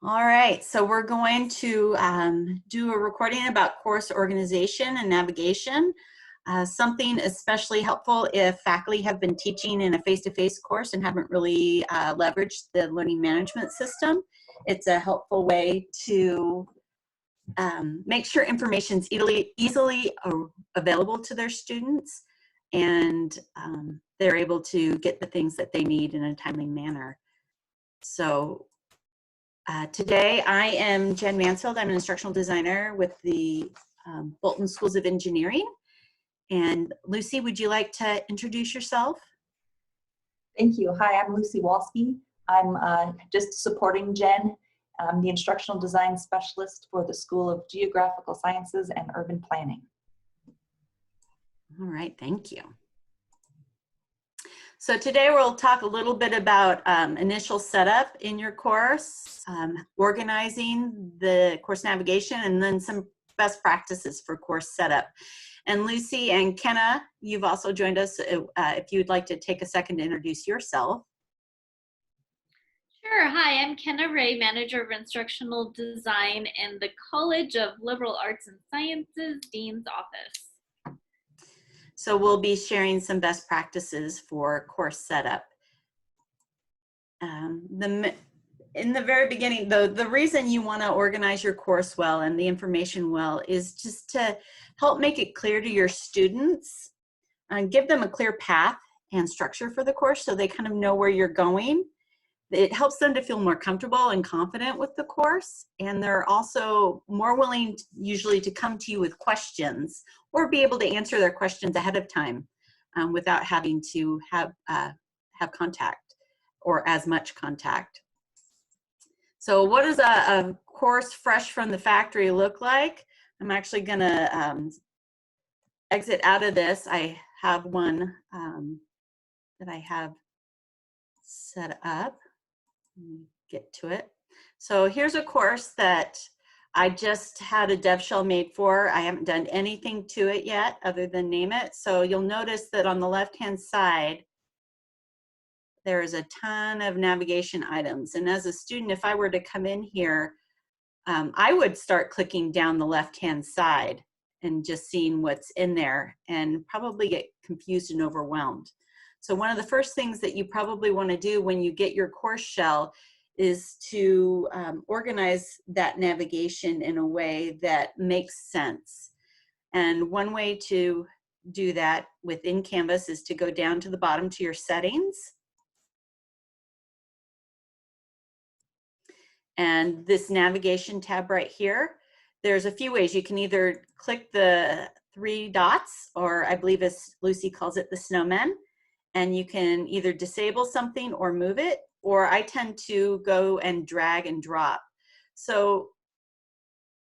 All right, so we're going to do a recording about course organization and navigation. Something especially helpful if faculty have been teaching in a face-to-face course and haven't really leveraged the learning management system. It's a helpful way to make sure information is easily available to their students, and they're able to get the things that they need in a timely manner. So today I am Jen Mansfield. I'm an instructional designer with the Bolton Schools of Engineering. And Lucy, would you like to introduce yourself? Thank you. Hi, I'm Lucy Walski. I'm just supporting Jen. I'm the instructional design specialist for the School of Geographical Sciences and Urban Planning. All right, thank you. So today we'll talk a little bit about initial setup in your course, organizing the course navigation, and then some best practices for course setup. And Lucy and Kenna, you've also joined us. If you'd like to take a second to introduce yourself. Sure. Hi, I'm Kenna Ray, Manager of Instructional Design in the College of Liberal Arts and Sciences, Dean's Office. So we'll be sharing some best practices for course setup. In the very beginning, the reason you want to organize your course well and the information well is just to help make it clear to your students and give them a clear path and structure for the course so they kind of know where you're going. It helps them to feel more comfortable and confident with the course, and they're also more willing usually to come to you with questions or be able to answer their questions ahead of time without having to have contact or as much contact. So what does a course fresh from the factory look like? I'm actually going to exit out of this. I have one that I have set up. Let me get to it. So here's a course that I just had a dev shell made for. I haven't done anything to it yet other than name it. So you'll notice that on the left-hand side, there is a ton of navigation items. And as a student, if I were to come in here, I would start clicking down the left-hand side and just seeing what's in there and probably get confused and overwhelmed. So one of the first things that you probably want to do when you get your course shell is to organize that navigation in a way that makes sense. And one way to do that within Canvas is to go down to the bottom to your settings. And this navigation tab right here, there's a few ways. You can either click the three dots, or I believe as Lucy calls it, the snowmen. And you can either disable something or move it, or I tend to go and drag and drop. So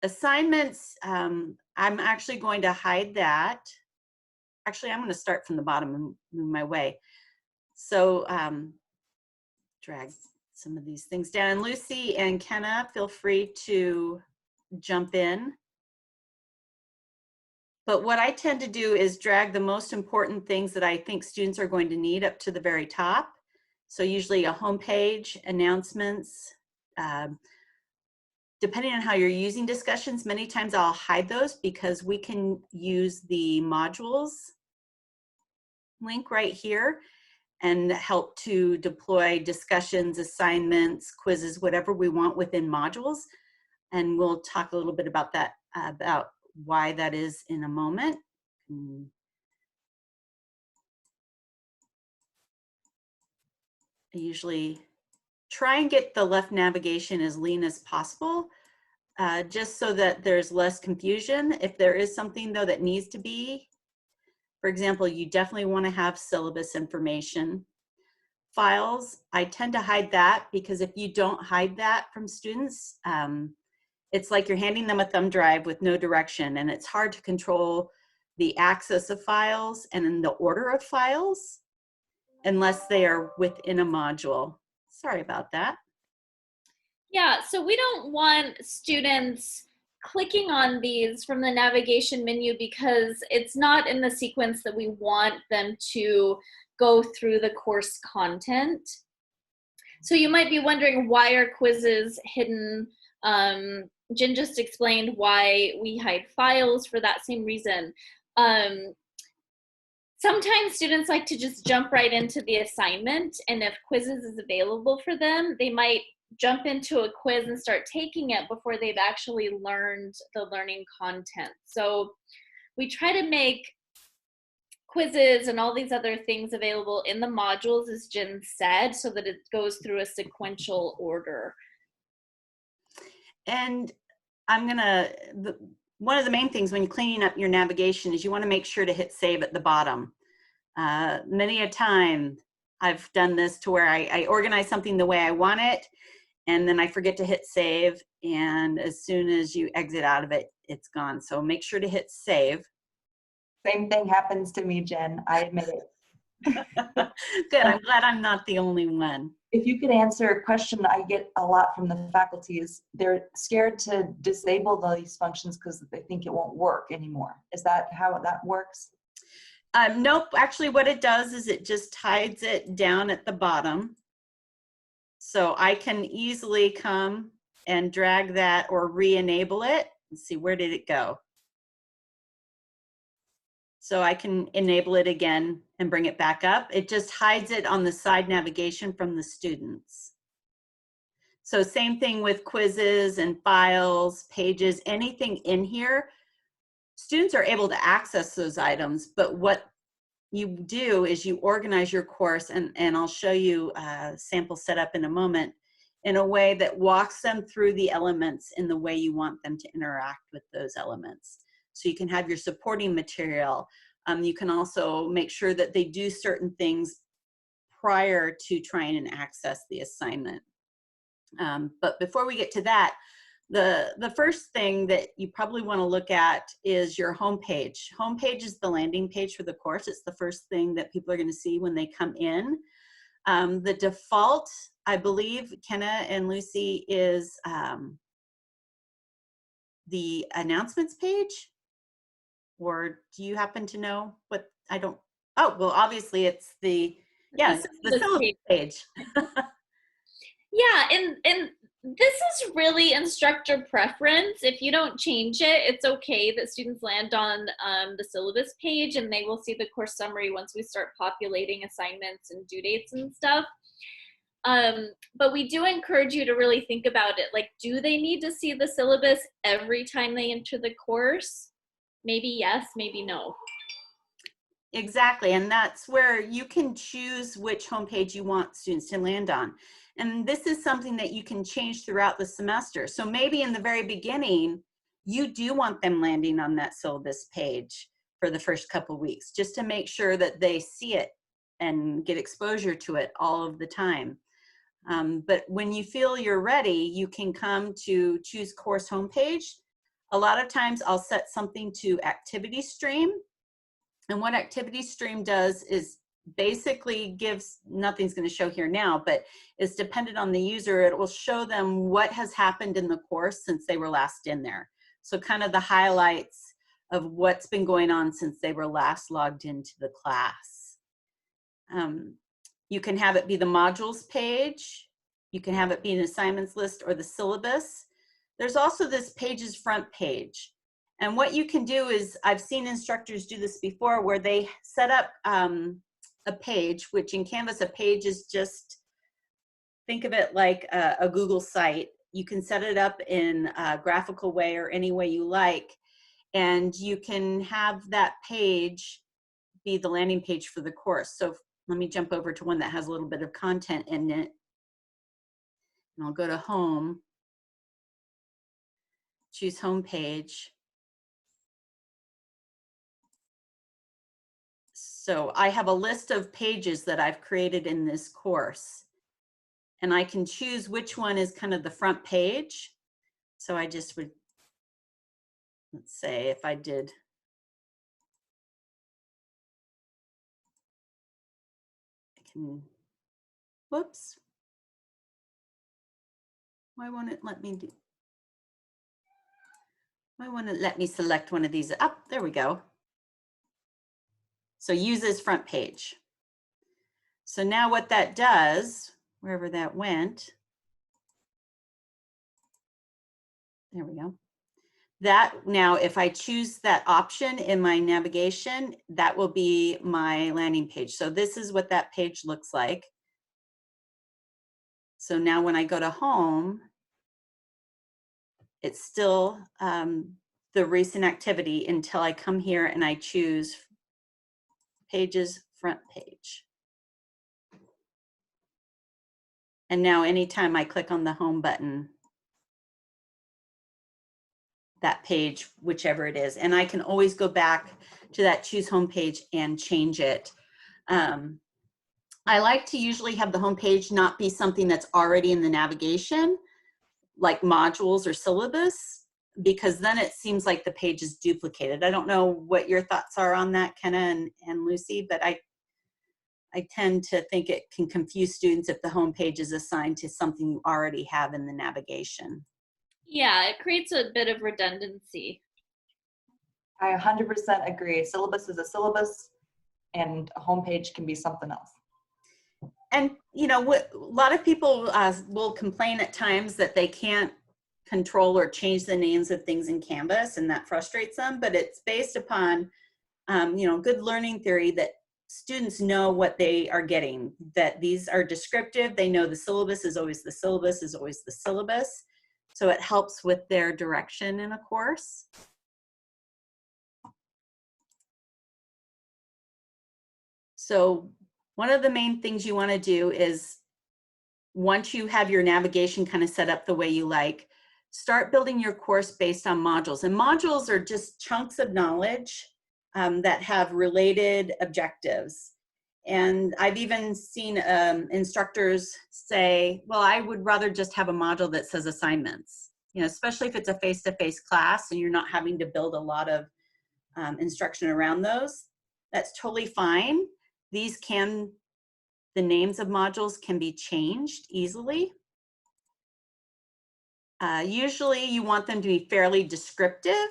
assignments, I'm actually going to hide that. Actually, I'm going to start from the bottom and move my way. So drag some of these things down. And Lucy and Kenna, feel free to jump in. But what I tend to do is drag the most important things that I think students are going to need up to the very top. So usually a home page, announcements. Depending on how you're using discussions, many times I'll hide those because we can use the modules link right here and help to deploy discussions, assignments, quizzes, whatever we want within modules. And we'll talk a little bit about that, about why that is in a moment. I usually try and get the left navigation as lean as possible, just so that there's less confusion. If there is something though that needs to be, for example, you definitely want to have syllabus information. Files, I tend to hide that because if you don't hide that from students, it's like you're handing them a thumb drive with no direction, and it's hard to control the access of files and in the order of files unless they are within a module. Sorry about that. Yeah, so we don't want students clicking on these from the navigation menu because it's not in the sequence that we want them to go through the course content. So you might be wondering, why are quizzes hidden? Jen just explained why we hide files for that same reason. Sometimes students like to just jump right into the assignment, and if quizzes is available for them, they might jump into a quiz and start taking it before they've actually learned the learning content. So we try to make quizzes and all these other things available in the modules, as Jen said, so that it goes through a sequential order. And one of the main things when you're cleaning up your navigation is you want to make sure to hit save at the bottom. Many a time I've done this to where I organize something the way I want it, and then I forget to hit save, and as soon as you exit out of it, it's gone. So make sure to hit save. Same thing happens to me, Jen. I admit it. Good. I'm glad I'm not the only one. If you could answer a question I get a lot from the faculty is they're scared to disable these functions because they think it won't work anymore. Is that how that works? Nope. Actually, what it does is it just hides it down at the bottom. So I can easily come and drag that or re-enable it. Let's see, where did it go? So I can enable it again and bring it back up. It just hides it on the side navigation from the students. So same thing with quizzes and files, pages, anything in here. Students are able to access those items, but what you do is you organize your course, and I'll show you a sample setup in a moment, in a way that walks them through the elements in the way you want them to interact with those elements. So you can have your supporting material. You can also make sure that they do certain things prior to trying and access the assignment. But before we get to that, the first thing that you probably want to look at is your homepage. Homepage is the landing page for the course. It's the first thing that people are going to see when they come in. The default, I believe, Kenna and Lucy, is the announcements page. Or do you happen to know what? I don't. Oh, well, obviously it's the syllabus page. Yeah, and this is really instructor preference. If you don't change it, it's okay that students land on the syllabus page, and they will see the course summary once we start populating assignments and due dates and stuff. But we do encourage you to really think about it. Like, do they need to see the syllabus every time they enter the course? Maybe yes, maybe no. Exactly, and that's where you can choose which homepage you want students to land on. And this is something that you can change throughout the semester. So maybe in the very beginning, you do want them landing on that syllabus page for the first couple of weeks, just to make sure that they see it and get exposure to it all of the time. But when you feel you're ready, you can come to choose course homepage. A lot of times I'll set something to activity stream. And what activity stream does is basically gives, nothing's going to show here now, but is dependent on the user. It will show them what has happened in the course since they were last in there. So kind of the highlights of what's been going on since they were last logged into the class. You can have it be the modules page. You can have it be an assignments list or the syllabus. There's also this pages front page. And what you can do is, I've seen instructors do this before, where they set up a page, which in Canvas, a page is just, think of it like a Google site. You can set it up in a graphical way or any way you like, and you can have that page be the landing page for the course. So let me jump over to one that has a little bit of content in it. And I'll go to home, choose home page. So I have a list of pages that I've created in this course, and I can choose which one is kind of the front page. So I just would, let's say if I did, I can, whoops. Why won't it let me do, why won't it let me select one of these? Up, there we go. So use this front page. So now what that does, wherever that went. There we go. That now, if I choose that option in my navigation, that will be my landing page. So this is what that page looks like. So now when I go to home, it's still the recent activity until I come here and I choose pages front page. And now anytime I click on the home button, that page, whichever it is, and I can always go back to that choose home page and change it. I like to usually have the home page not be something that's already in the navigation, like modules or syllabus, because then it seems like the page is duplicated. I don't know what your thoughts are on that, Kenna and Lucy, but I tend to think it can confuse students if the home page is assigned to something you already have in the navigation. Yeah, it creates a bit of redundancy. I 100% agree. Syllabus is a syllabus and a homepage can be something else. And, you know, what a lot of people will complain at times that they can't control or change the names of things in Canvas, and that frustrates them, but it's based upon, you know, good learning theory that students know what they are getting, that these are descriptive. They know the syllabus is always the syllabus is always the syllabus. So it helps with their direction in a course. So one of the main things you want to do is, once you have your navigation kind of set up the way you like, start building your course based on modules. And modules are just chunks of knowledge that have related objectives. And I've even seen instructors say, well, I would rather just have a module that says assignments, you know, especially if it's a face-to-face class and you're not having to build a lot of instruction around those. That's totally fine. These can, the names of modules can be changed easily. Usually you want them to be fairly descriptive,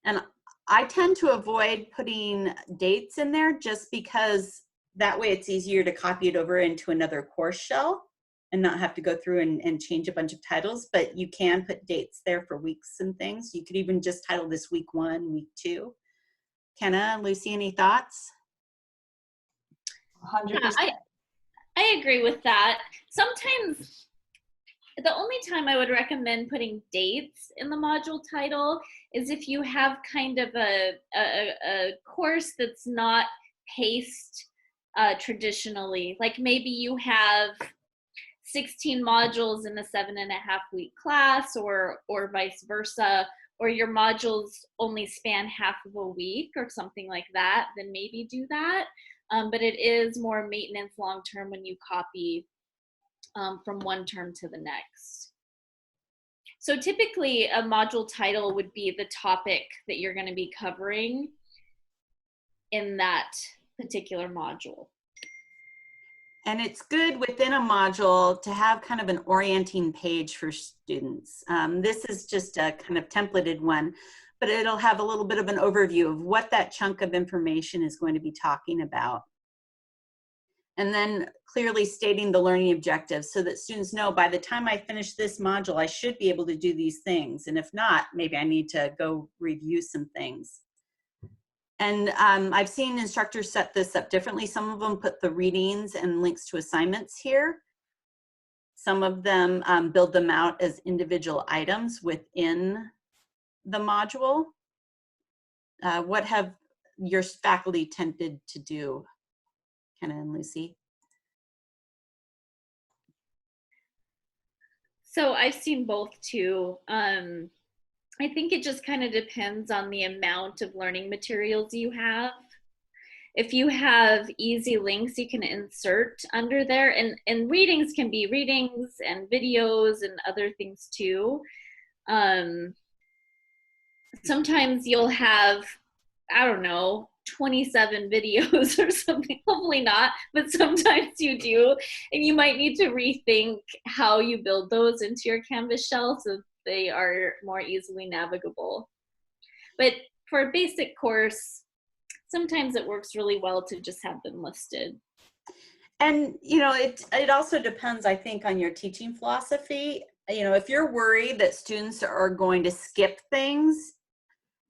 and I tend to avoid putting dates in there just because that way it's easier to copy it over into another course shell and not have to go through and change a bunch of titles, but you can put dates there for weeks and things. You could even just title this week 1, week 2. Kenna, Lucy, any thoughts? 100%. Yeah, I agree with that. Sometimes the only time I would recommend putting dates in the module title is if you have kind of a course that's not paced traditionally. Like maybe you have 16 modules in a 7.5-week class, or vice versa, or your modules only span half of a week or something like that, then maybe do that. But it is more maintenance long term when you copy from one term to the next. So typically a module title would be the topic that you're going to be covering in that particular module. And it's good within a module to have kind of an orienting page for students. This is just a kind of templated one, but it'll have a little bit of an overview of what that chunk of information is going to be talking about. And then clearly stating the learning objectives so that students know by the time I finish this module, I should be able to do these things. And if not, maybe I need to go review some things. And I've seen instructors set this up differently. Some of them put the readings and links to assignments here. Some of them build them out as individual items within the module. What have your faculty tended to do, Kenna and Lucy? So I've seen both too. I think it just kind of depends on the amount of learning materials you have. If you have easy links you can insert under there, and readings can be readings and videos and other things too. Sometimes you'll have, I don't know, 27 videos or something. Hopefully not, but sometimes you do, and you might need to rethink how you build those into your Canvas shell so they are more easily navigable. But for a basic course, sometimes it works really well to just have them listed. And, you know, it also depends, I think, on your teaching philosophy. You know, if you're worried that students are going to skip things,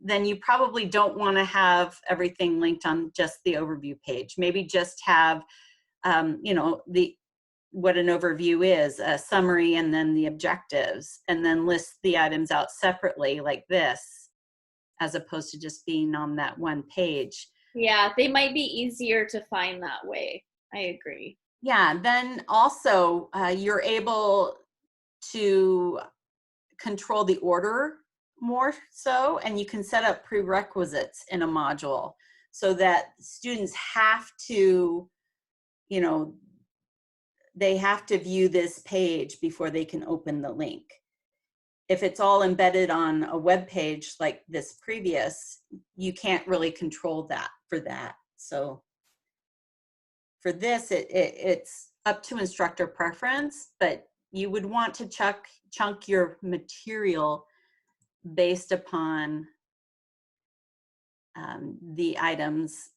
then you probably don't want to have everything linked on just the overview page. Maybe just have, you know, what an overview is, a summary, and then the objectives, and then list the items out separately like this, as opposed to just being on that one page. Yeah, they might be easier to find that way. I agree. Yeah, then also you're able to control the order more so, and you can set up prerequisites in a module so that students have to, you know, they have to view this page before they can open the link. If it's all embedded on a web page like this previous, you can't really control that for that. So for this, it's up to instructor preference, but you would want to chunk your material based upon the items.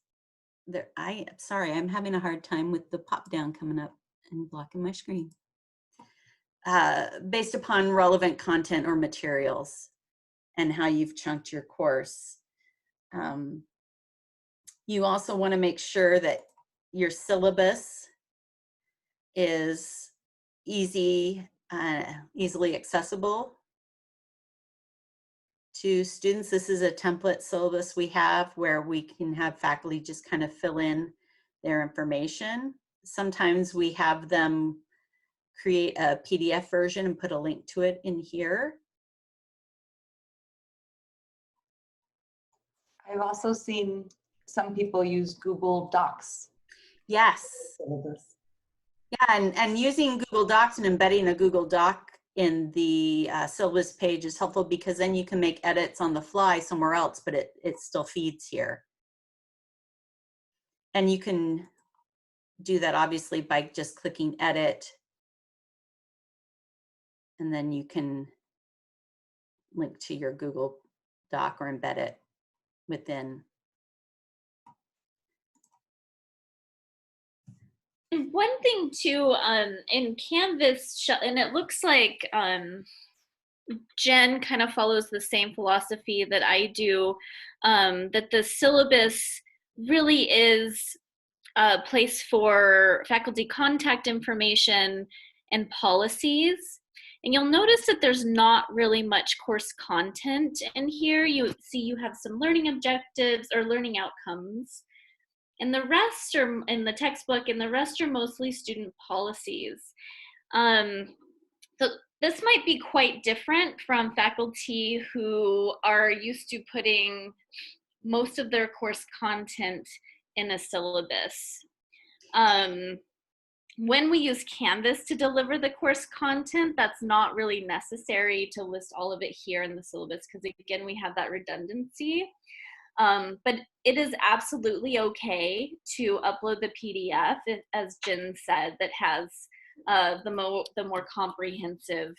Sorry, I'm having a hard time with the pop down coming up and blocking my screen. Based upon relevant content or materials and how you've chunked your course. You also want to make sure that your syllabus is easily accessible to students. This is a template syllabus we have where we can have faculty just kind of fill in their information. Sometimes we have them create a PDF version and put a link to it in here. I've also seen some people use Google Docs. Yes. Yeah, and using Google Docs and embedding a Google Doc in the syllabus page is helpful because then you can make edits on the fly somewhere else, but it still feeds here. And you can do that obviously by just clicking edit, and then you can link to your Google Doc or embed it within. And one thing too, in Canvas, and it looks like Jen kind of follows the same philosophy that I do, that the syllabus really is a place for faculty contact information and policies. And you'll notice that there's not really much course content in here. You see you have some learning objectives or learning outcomes. And the rest are in the textbook, and the rest are mostly student policies. So this might be quite different from faculty who are used to putting most of their course content in a syllabus. When we use Canvas to deliver the course content, that's not really necessary to list all of it here in the syllabus because, again, we have that redundancy. But it is absolutely okay to upload the PDF, as Jen said, that has the more comprehensive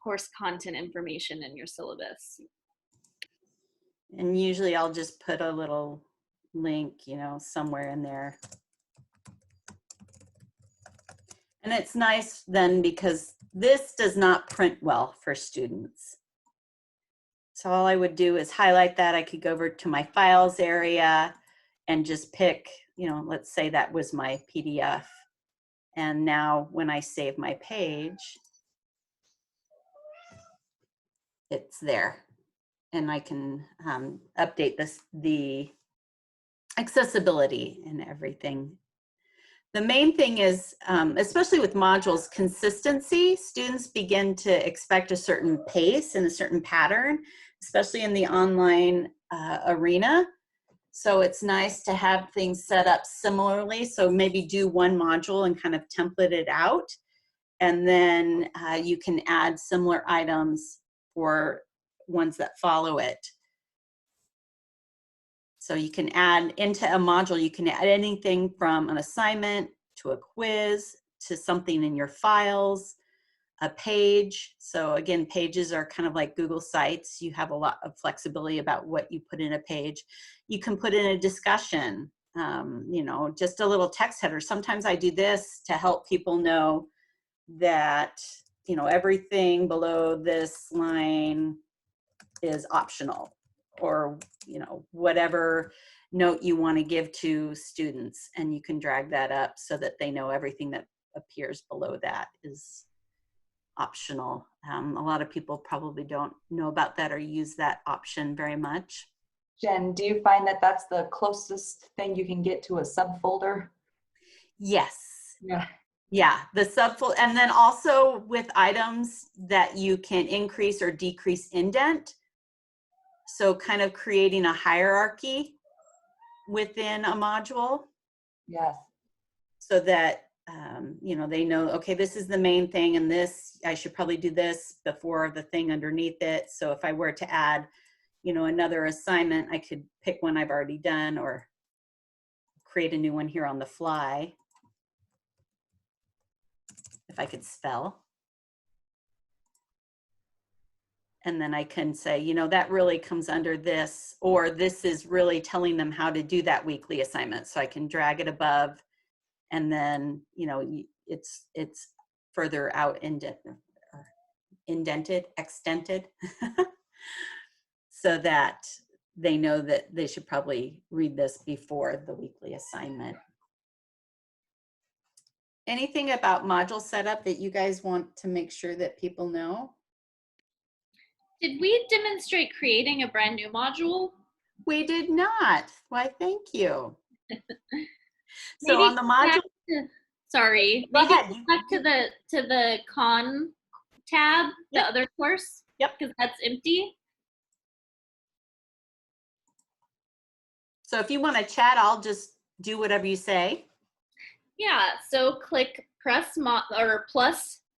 course content information in your syllabus. And usually I'll just put a little link, you know, somewhere in there. And it's nice then because this does not print well for students. So all I would do is highlight that. I could go over to my files area and just pick, you know, let's say that was my PDF. And now when I save my page, it's there. And I can update the accessibility and everything. The main thing is, especially with modules, consistency. Students begin to expect a certain pace and a certain pattern, especially in the online arena. So it's nice to have things set up similarly. So maybe do one module and kind of template it out. And then you can add similar items for ones that follow it. So you can add into a module, you can add anything from an assignment to a quiz to something in your files, a page. So again, pages are kind of like Google Sites. You have a lot of flexibility about what you put in a page. You can put in a discussion you know, just a little text header. Sometimes I do this to help people know that, you know, everything below this line is optional, or, you know, whatever note you want to give to students, and you can drag that up so that they know everything that appears below that is optional. A lot of people probably don't know about that or use that option very much. Jen, do you find that that's the closest thing you can get to a subfolder? Yes. Yeah. Yeah, the subfolder, and then also with items that you can increase or decrease indent. So kind of creating a hierarchy within a module, Yes. so that you know, they know, okay, this is the main thing, and this, I should probably do this before the thing underneath it. So if I were to add, you know, another assignment, I could pick one I've already done or create a new one here on the fly, if I could spell. And then I can say, you know, that really comes under this, or this is really telling them how to do that weekly assignment. So I can drag it above, and then, you know, it's further out indented, extended, so that they know that they should probably read this before the weekly assignment. Anything about module setup that you guys want to make sure that people know? Did we demonstrate creating a brand new module? We did not. Why, thank you. So Maybe on the module, sorry, go maybe ahead. go back to the con tab, the Yep. other course. Yep. Because that's empty. So if you want to chat, I'll just do whatever you say. Yeah. So click plus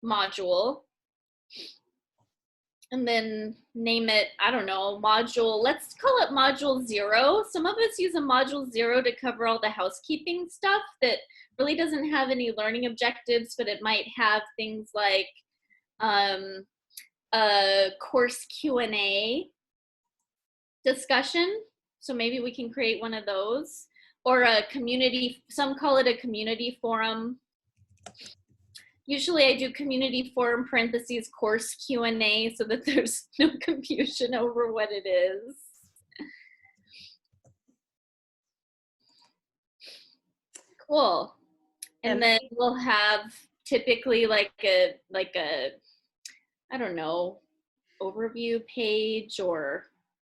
module, and then name it, I don't know, module. Let's call it module 0. Some of us use a module 0 to cover all the housekeeping stuff that really doesn't have any learning objectives, but it might have things like a course Q&A discussion. So maybe we can create one of those, or a community, some call it a community forum. Usually I do community forum parentheses course Q&A so that there's no confusion over what it is. Cool. And then we'll have typically like a I don't know, overview page, or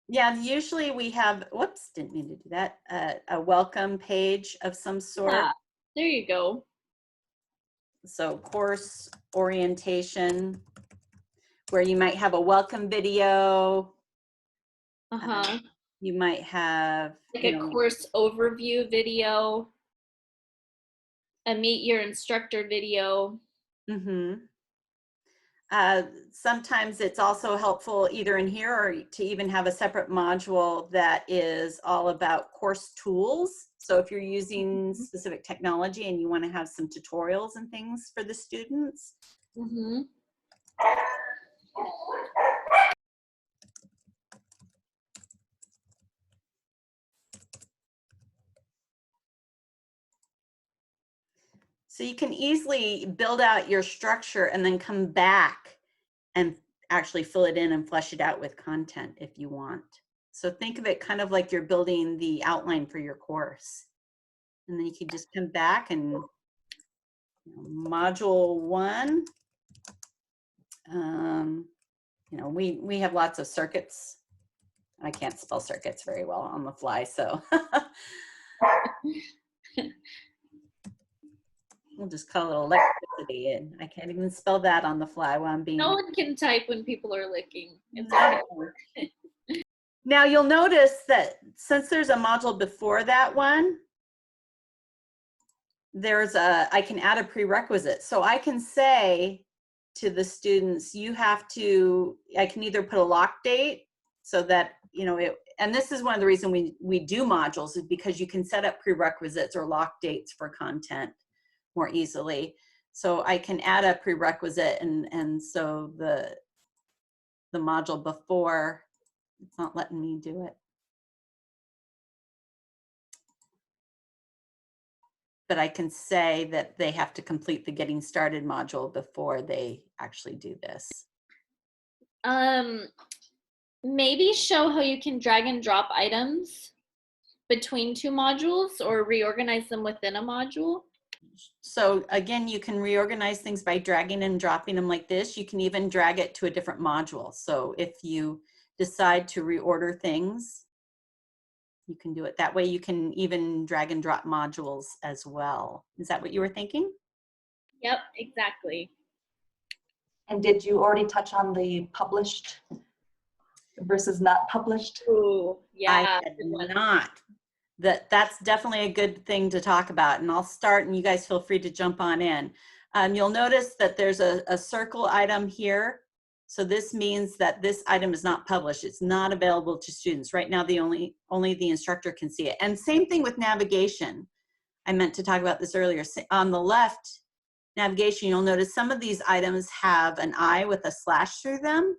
Yeah, usually we have, whoops, didn't mean to do that, a welcome page of some sort. yeah, there you go. So course orientation, where you might have a welcome video. You might have like a course overview video, a meet your instructor video. Sometimes it's also helpful either in here or to even have a separate module that is all about course tools. So if you're using specific technology and you want to have some tutorials and things for the students. So you can easily build out your structure and then come back and actually fill it in and flesh it out with content if you want. So think of it kind of like you're building the outline for your course. And then you can just come back and, you know, module 1. You know, we have lots of circuits. I can't spell circuits very well on the fly, so we'll just call it electricity, and I can't even spell that on the fly while I'm being. No one can type when people are licking. It's okay. Now you'll notice that since there's a module before that one, I can add a prerequisite. So I can say to the students, you have to, I can either put a lock date so that, you know, and this is one of the reasons we do modules, is because you can set up prerequisites or lock dates for content more easily. So I can add a prerequisite, and so the module before, it's not letting me do it. but I can say that they have to complete the getting started module before they actually do this. Maybe show how you can drag and drop items between two modules or reorganize them within a module. So again, you can reorganize things by dragging and dropping them like this. You can even drag it to a different module. So if you decide to reorder things, you can do it that way. You can even drag and drop modules as well. Is that what you were thinking? Yep, exactly. And did you already touch on the published versus not published? Ooh, yeah. I had not. That's definitely a good thing to talk about, and I'll start and you guys feel free to jump on in. You'll notice that there's a circle item here. So this means that this item is not published. It's not available to students. Right now, only the instructor can see it. And same thing with navigation. I meant to talk about this earlier. On the left, navigation, you'll notice some of these items have an I with a slash through them.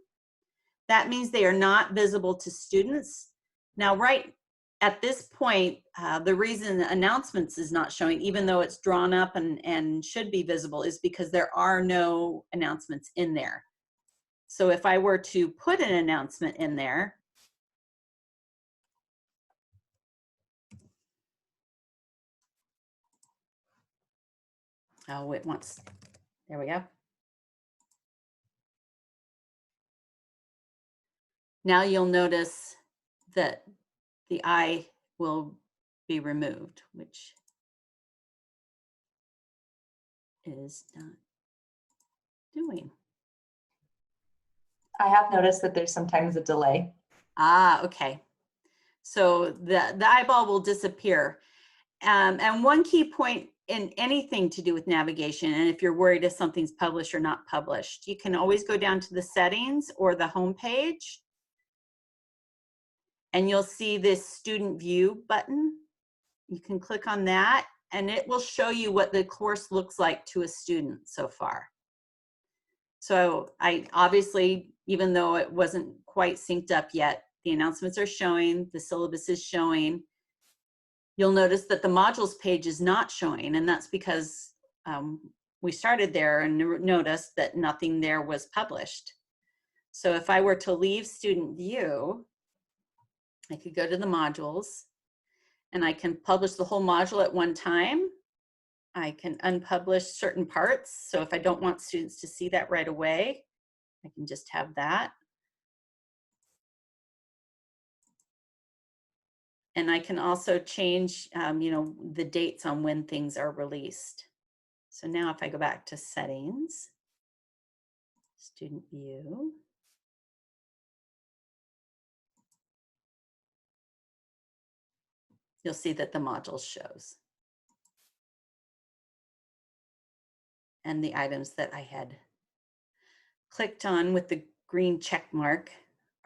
That means they are not visible to students. Now, right at this point, the reason announcements is not showing, even though it's drawn up and should be visible, is because there are no announcements in there. So if I were to put an announcement in there, oh, it wants, there we go. Now you'll notice that the I will be removed, which is not doing. I have noticed that there's sometimes a delay. Ah, okay. So the eyeball will disappear. And one key point in anything to do with navigation, and if you're worried if something's published or not published, you can always go down to the settings or the home page, and you'll see this student view button. You can click on that, and it will show you what the course looks like to a student so far. So I obviously, even though it wasn't quite synced up yet, the announcements are showing, the syllabus is showing. You'll notice that the modules page is not showing, and that's because we started there and noticed that nothing there was published. So if I were to leave student view, I could go to the modules and I can publish the whole module at one time. I can unpublish certain parts. So if I don't want students to see that right away, I can just have that. And I can also change, the dates on when things are released. So now if I go back to settings, student view, you'll see that the module shows. And the items that I had clicked on with the green check mark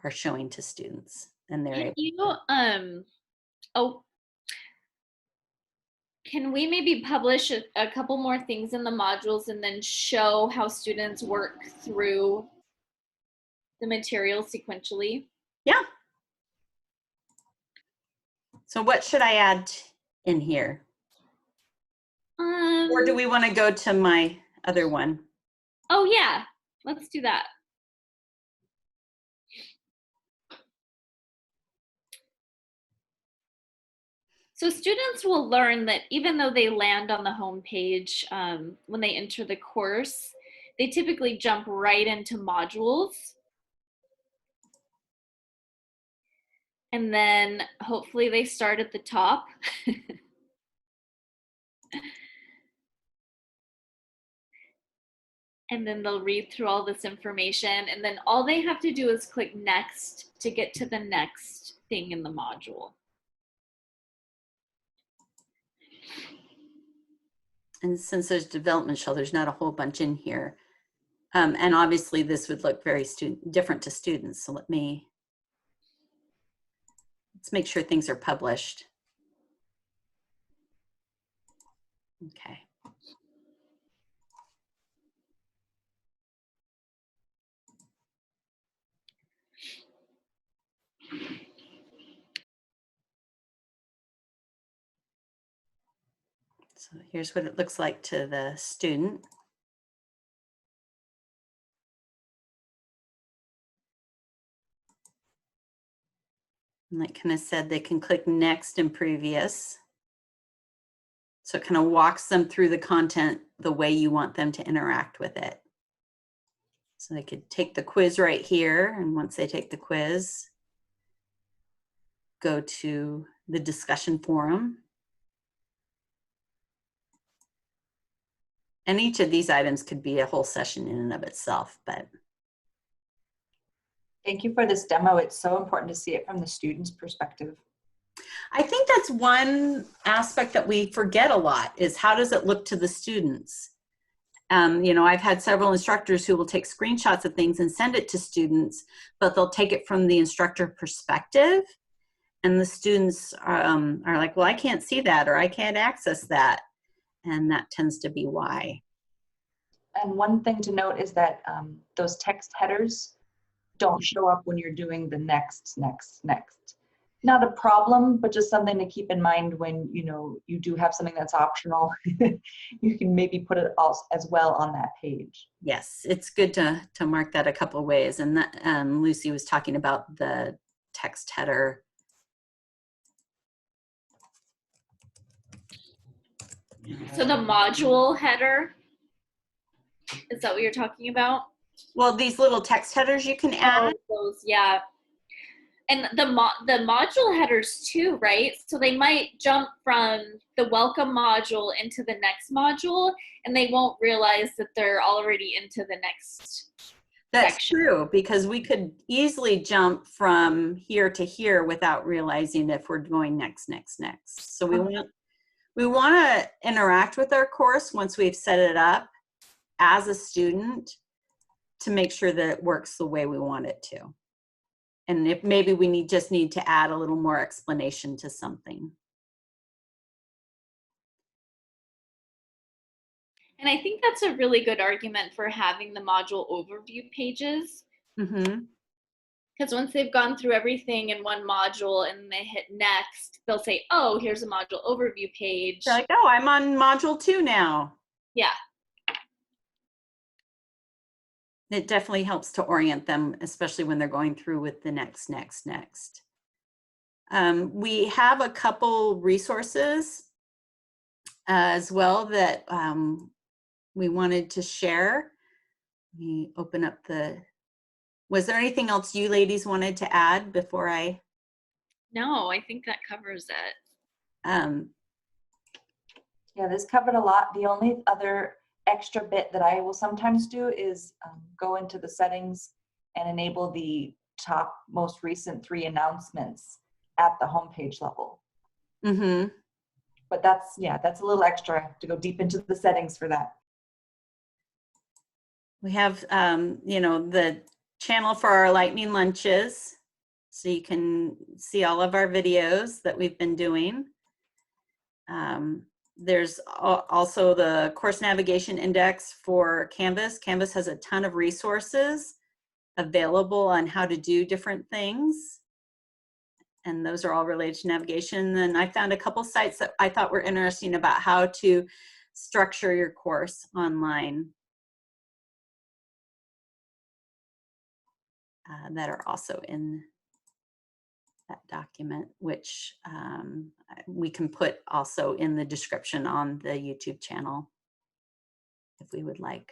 are showing to students. And they're able can we maybe publish a couple more things in the modules and then show how students work through the material sequentially? Yeah. So what should I add in here? Or do we want to go to my other one? Oh yeah, let's do that. So students will learn that even though they land on the home page when they enter the course, they typically jump right into modules. And then hopefully they start at the top. And then they'll read through all this information. And then all they have to do is click next to get to the next thing in the module. And since there's development shell, there's not a whole bunch in here. And obviously this would look very different to students. So let's make sure things are published. Okay. So here's what it looks like to the student. And like kind of said, they can click next and previous. So it kind of walks them through the content the way you want them to interact with it. So they could take the quiz right here, and once they take the quiz, go to the discussion forum. And each of these items could be a whole session in and of itself, but. Thank you for this demo. It's so important to see it from the student's perspective. I think that's one aspect that we forget a lot, is how does it look to the students? You know, I've had several instructors who will take screenshots of things and send it to students, but they'll take it from the instructor perspective. And the students are like, well, I can't see that, or I can't access that. And that tends to be why. And one thing to note is that those text headers don't show up when you're doing the next. Not a problem, but just something to keep in mind when, you know, you do have something that's optional. You can maybe put it also as well on that page. Yes, it's good to mark that a couple ways. And that, Lucy was talking about the text header. So the module header, is that what you're talking about? Well, these little text headers you can add. Oh, those, yeah. And the module headers too, right? So they might jump from the welcome module into the next module, and they won't realize that they're already into the next That's section. true, because we could easily jump from here to here without realizing if we're going next. So we want to interact with our course once we've set it up as a student to make sure that it works the way we want it to. And if maybe we just need to add a little more explanation to something. And I think that's a really good argument for having the module overview pages. Mm-hmm. Because once they've gone through everything in one module and they hit next, they'll say, oh, here's a module overview page. They're like, oh, I'm on module 2 now. Yeah. It definitely helps to orient them, especially when they're going through with the next. We have a couple resources as well that we wanted to share. We open up was there anything else you ladies wanted to add before I? No, I think that covers it. Yeah, this covered a lot. The only other extra bit that I will sometimes do is go into the settings and enable the top most recent 3 announcements at the homepage level. Mm-hmm. But that's a little extra. I have to go deep into the settings for that. We have, you know, the channel for our lightning lunches, so you can see all of our videos that we've been doing. There's also the course navigation index for Canvas. Canvas has a ton of resources available on how to do different things. And those are all related to navigation. And I found a couple sites that I thought were interesting about how to structure your course online that are also in that document, which we can put also in the description on the YouTube channel if we would like.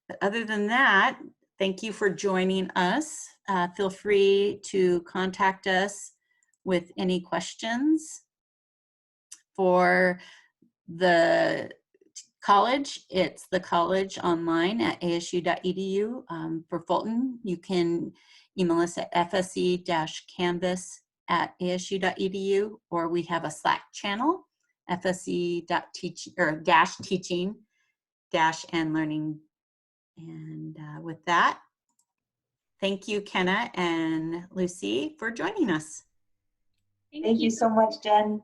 But other than that, thank you for joining us. Feel free to contact us with any questions. For the college, it's the college online at asu.edu. For Fulton, you can email us at fse-canvas@asu.edu, or we have a Slack channel, fse.teaching-and-learning. And with that, thank you, Kenna and Lucy, for joining us. Thank you so much, Jen.